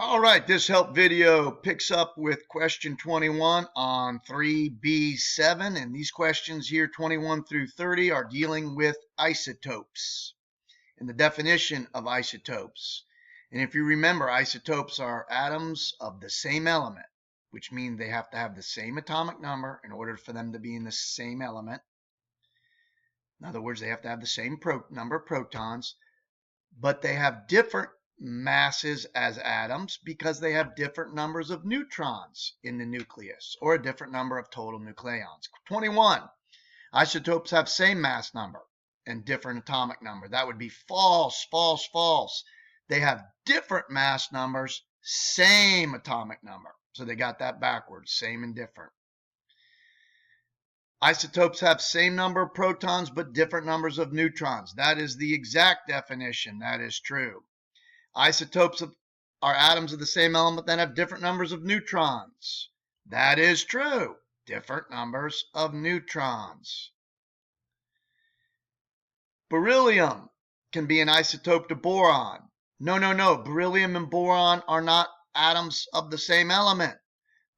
All right, this help video picks up with question 21 on 3B7, and these questions here, 21 through 30, are dealing with isotopes and the definition of isotopes. And if you remember, isotopes are atoms of the same element, which means they have to have the same atomic number in order for them to be in the same element. In other words, they have to have the same number of protons, but they have different masses as atoms because they have different numbers of neutrons in the nucleus, or a different number of total nucleons. 21. Isotopes have same mass number and different atomic number. That would be false, false, false. They have different mass numbers, same atomic number. So they got that backwards, same and different. Isotopes have same number of protons but different numbers of neutrons. That is the exact definition. That is true. Isotopes are atoms of the same element that have different numbers of neutrons. That is true. Different numbers of neutrons. Beryllium can be an isotope to boron. No. Beryllium and boron are not atoms of the same element.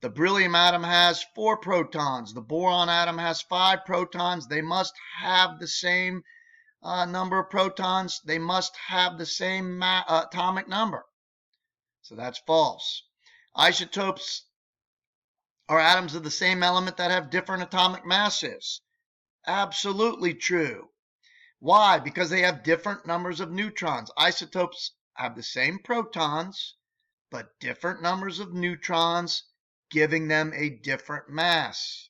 The beryllium atom has 4 protons. The boron atom has 5 protons. They must have the same number of protons. They must have the same atomic number. So that's false. Isotopes are atoms of the same element that have different atomic masses. Absolutely true. Why? Because they have different numbers of neutrons. Isotopes have the same protons, but different numbers of neutrons, giving them a different mass.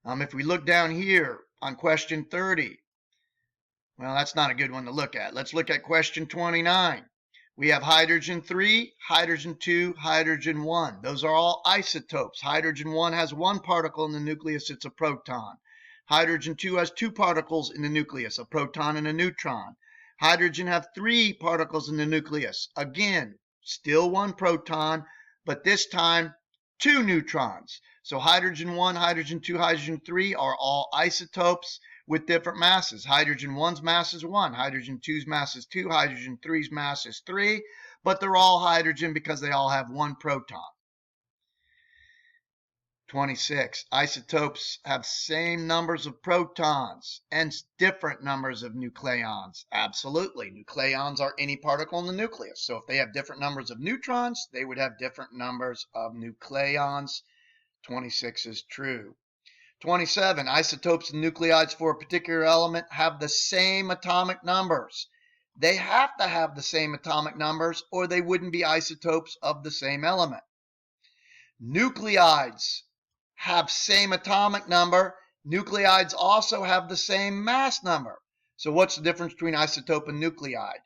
If we look down here on question 30, well, that's not a good one to look at. Let's look at question 29. We have hydrogen 3, hydrogen 2, hydrogen 1. Those are all isotopes. Hydrogen 1 has 1 particle in the nucleus. It's a proton. Hydrogen 2 has 2 particles in the nucleus, a proton and a neutron. Hydrogen have 3 particles in the nucleus. Again, still 1 proton, but this time 2 neutrons. So hydrogen 1, hydrogen 2, hydrogen 3 are all isotopes with different masses. Hydrogen 1's mass is 1, hydrogen 2's mass is 2, hydrogen 3's mass is 3, but they're all hydrogen because they all have 1 proton. 26. Isotopes have same numbers of protons and different numbers of nucleons. Absolutely. Nucleons are any particle in the nucleus. So if they have different numbers of neutrons, they would have different numbers of nucleons. 26 is true. 27. Isotopes and nuclides for a particular element have the same atomic numbers. They have to have the same atomic numbers or they wouldn't be isotopes of the same element. Nuclides have same atomic number. Nuclides also have the same mass number. So what's the difference between isotope and nuclide?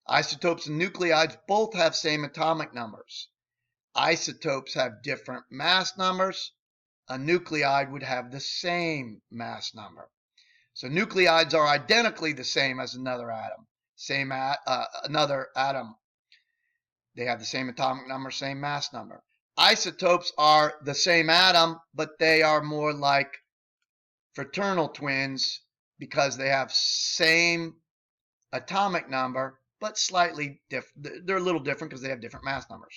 Isotopes and nuclides both have same atomic numbers. Isotopes have different mass numbers. A nuclide would have the same mass number. So nuclides are identically the same as another atom. Another atom. They have the same atomic number, same mass number. Isotopes are the same atom, but they are more like fraternal twins because they have same atomic number, but slightly different. They're a little different because they have different mass numbers.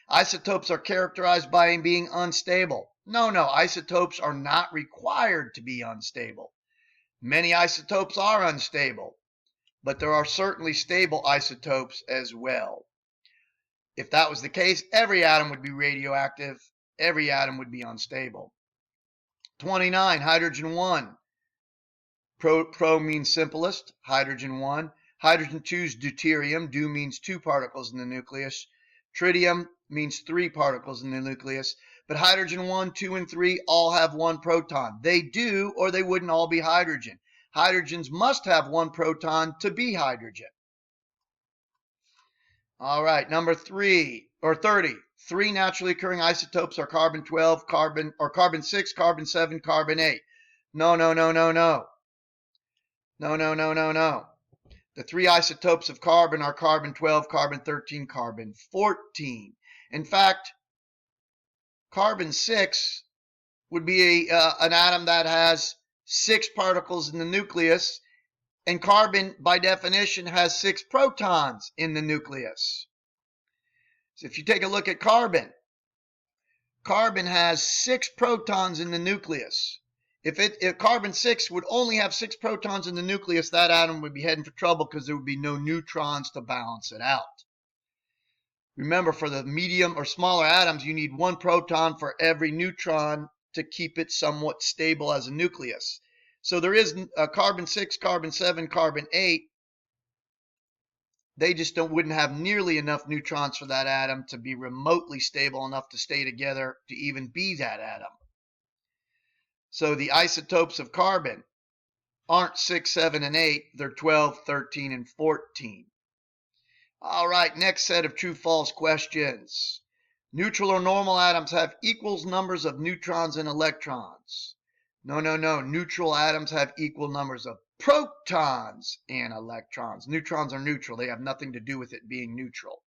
Isotopes are characterized by being unstable. No, isotopes are not required to be unstable. Many isotopes are unstable, but there are certainly stable isotopes as well. If that was the case, every atom would be radioactive. Every atom would be unstable. 29, hydrogen 1. Pro means simplest, hydrogen 1. Hydrogen 2 is deuterium. Deut means 2 particles in the nucleus. Tritium means 3 particles in the nucleus. But hydrogen 1, 2, and 3 all have 1 proton. They do, or they wouldn't all be hydrogen. Hydrogens must have 1 proton to be hydrogen. All right, number 30. 3 naturally occurring isotopes are carbon 12, carbon 6, carbon 7, carbon 8. No. The 3 isotopes of carbon are carbon 12, carbon 13, carbon 14. In fact, carbon 6 would be an atom that has 6 particles in the nucleus, and carbon, by definition, has 6 protons in the nucleus. So if you take a look at carbon, carbon has 6 protons in the nucleus. If carbon-6 would only have 6 protons in the nucleus, that atom would be heading for trouble because there would be no neutrons to balance it out. Remember, for the medium or smaller atoms, you need 1 proton for every neutron to keep it somewhat stable as a nucleus. So there is carbon-6, carbon-7, carbon-8. They just wouldn't have nearly enough neutrons for that atom to be remotely stable enough to stay together to even be that atom. So the isotopes of carbon aren't 6, 7, and 8. They're 12, 13, and 14. All right, next set of true-false questions. Neutral or normal atoms have equal numbers of neutrons and electrons. No. Neutral atoms have equal numbers of protons and electrons. Neutrons are neutral. They have nothing to do with it being neutral.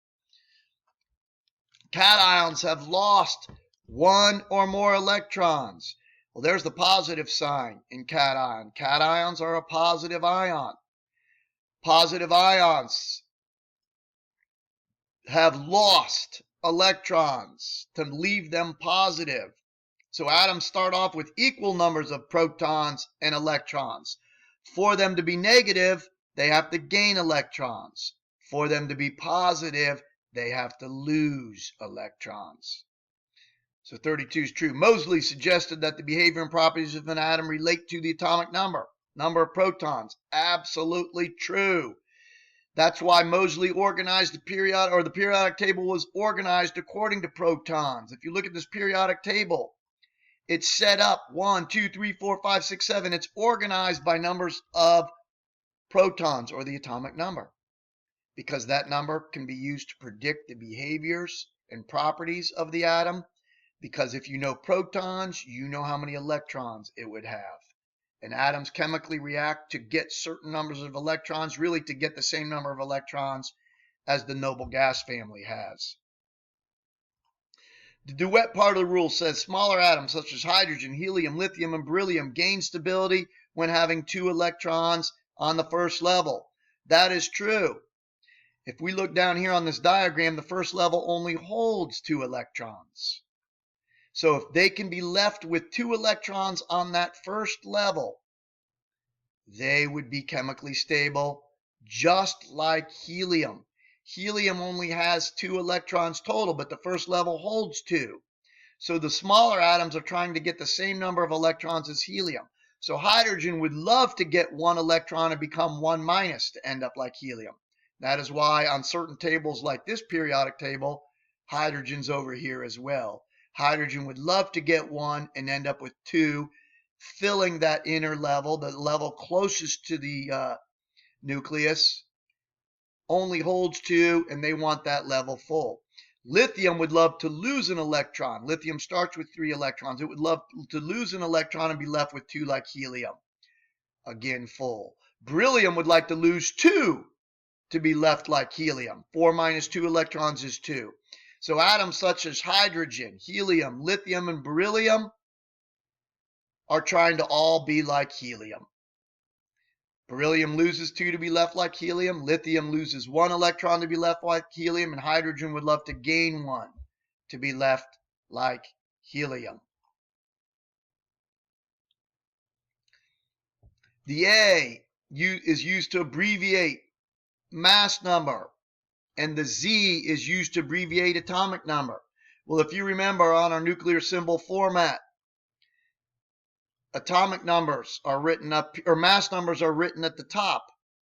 Cations have lost 1 or more electrons. Well, there's the positive sign in cation. Cations are a positive ion. Positive ions have lost electrons to leave them positive. So atoms start off with equal numbers of protons and electrons. For them to be negative, they have to gain electrons. For them to be positive, they have to lose electrons. So 32 is true. Moseley suggested that the behavior and properties of an atom relate to the atomic number of protons. Absolutely true. That's why Moseley organized the periodic table was organized according to protons. If you look at this periodic table, it's set up 1, 2, 3, 4, 5, 6, 7. It's organized by numbers of protons, or the atomic number, because that number can be used to predict the behaviors and properties of the atom, because if you know protons, you know how many electrons it would have. And atoms chemically react to get certain numbers of electrons, really to get the same number of electrons as the noble gas family has. The duet part of the rule says smaller atoms such as hydrogen, helium, lithium, and beryllium gain stability when having 2 electrons on the first level. That is true. If we look down here on this diagram, the first level only holds 2 electrons. So if they can be left with 2 electrons on that first level, they would be chemically stable, just like helium. Helium only has 2 electrons total, but the first level holds 2. So the smaller atoms are trying to get the same number of electrons as helium. So hydrogen would love to get 1 electron and become 1 minus to end up like helium. That is why on certain tables like this periodic table, hydrogen's over here as well. Hydrogen would love to get 1 and end up with 2, filling that inner level, the level closest to the nucleus. Only holds 2, and they want that level full. Lithium would love to lose an electron. Lithium starts with 3 electrons. It would love to lose an electron and be left with 2 like helium. Again, full. Beryllium would like to lose 2 to be left like helium. 4 minus 2 electrons is 2. So atoms such as hydrogen, helium, lithium, and beryllium are trying to all be like helium. Beryllium loses 2 to be left like helium. Lithium loses 1 electron to be left like helium. And hydrogen would love to gain 1 to be left like helium. The A is used to abbreviate mass number, and the Z is used to abbreviate atomic number. Well, if you remember on our nuclear symbol format, atomic numbers are written up, or mass numbers are written at the top.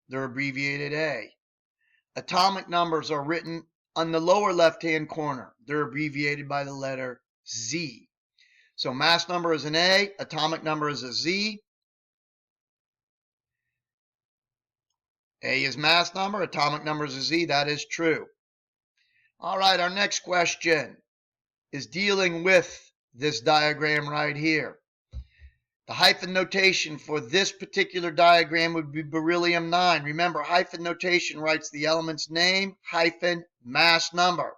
They're abbreviated A. Atomic numbers are written on the lower left-hand corner. They're abbreviated by the letter Z. So mass number is an A, atomic number is a Z. A is mass number, atomic number is a Z. That is true. All right, our next question is dealing with this diagram right here. The hyphen notation for this particular diagram would be beryllium 9. Remember, hyphen notation writes the element's name hyphen mass number.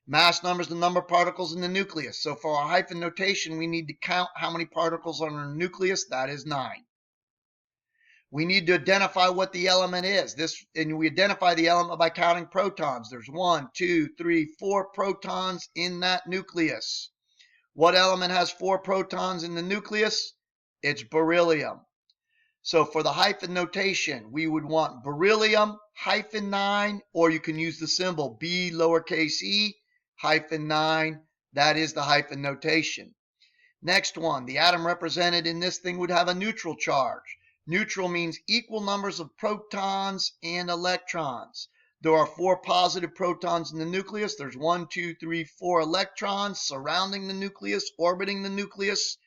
Mass number is the number of particles in the nucleus. So for our hyphen notation, we need to count how many particles are in the nucleus. That is 9. We need to identify what the element is. And we identify the element by counting protons. There's 1, 2, 3, 4 protons in that nucleus. What element has 4 protons in the nucleus? It's beryllium. So for the hyphen notation, we would want beryllium -9, or you can use the symbol B lowercase e -9. That is the hyphen notation. Next one, the atom represented in this thing would have a neutral charge. Neutral means equal numbers of protons and electrons. There are 4 positive protons in the nucleus. There's 1, 2, 3, 4 electrons surrounding the nucleus, orbiting the nucleus.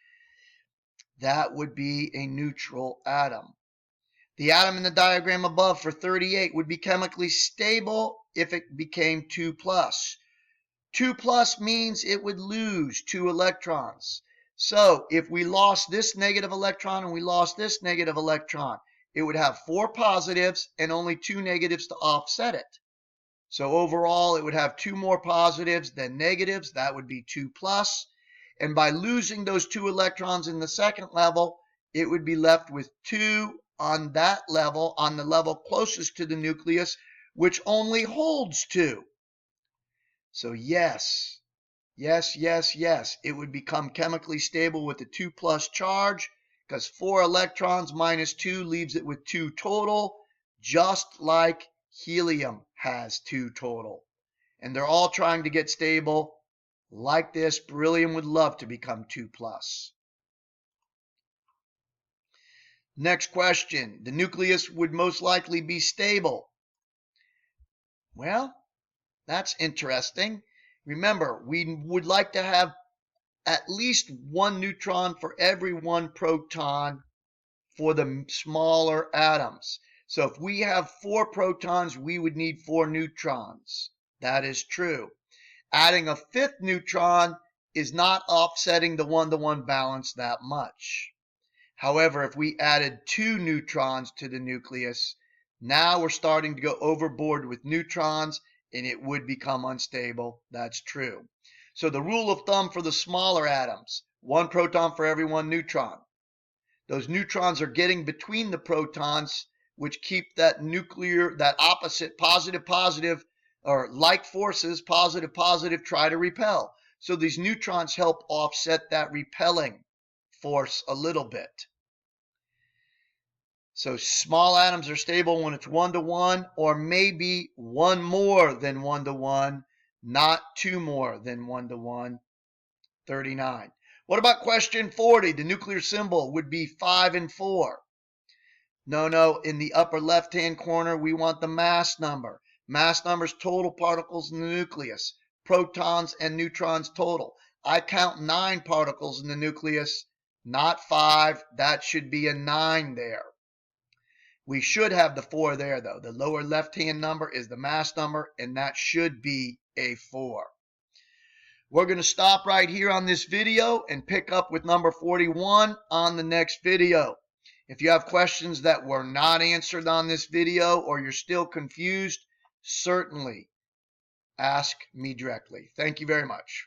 That would be a neutral atom. The atom in the diagram above for 38 would be chemically stable if it became 2+. 2+ means it would lose 2 electrons. So if we lost this negative electron and we lost this negative electron, it would have 4 positives and only 2 negatives to offset it. So overall, it would have 2 more positives than negatives. That would be 2+. And by losing those 2 electrons in the second level, it would be left with 2 on that level, on the level closest to the nucleus, which only holds 2. So yes, it would become chemically stable with a 2+ charge, because 4 electrons minus 2 leaves it with 2 total, just like helium has 2 total. And they're all trying to get stable like this. Beryllium would love to become 2+. Next question. The nucleus would most likely be stable. Well, that's interesting. Remember, we would like to have at least 1 neutron for every 1 proton for the smaller atoms. So if we have 4 protons, we would need 4 neutrons. That is true. Adding a 5th neutron is not offsetting the 1-to-1 balance that much. However, if we added 2 neutrons to the nucleus, now we're starting to go overboard with neutrons, and it would become unstable. That's true. So the rule of thumb for the smaller atoms, 1 proton for every 1 neutron. Those neutrons are getting between the protons, which keep that opposite, positive, or like forces, positive, try to repel. So these neutrons help offset that repelling force a little bit. So small atoms are stable when it's 1-to-1, or maybe 1 more than 1-to-1, not 2 more than 1-to-1. 39. What about question 40? The nuclear symbol would be 5 and 4. No, in the upper left-hand corner, we want the mass number. Mass number is total particles in the nucleus, protons and neutrons total. I count 9 particles in the nucleus, not 5. That should be a 9 there. We should have the 4 there, though. The lower left-hand number is the mass number, and that should be a 4. We're going to stop right here on this video and pick up with number 41 on the next video. If you have questions that were not answered on this video, or you're still confused, certainly ask me directly. Thank you very much.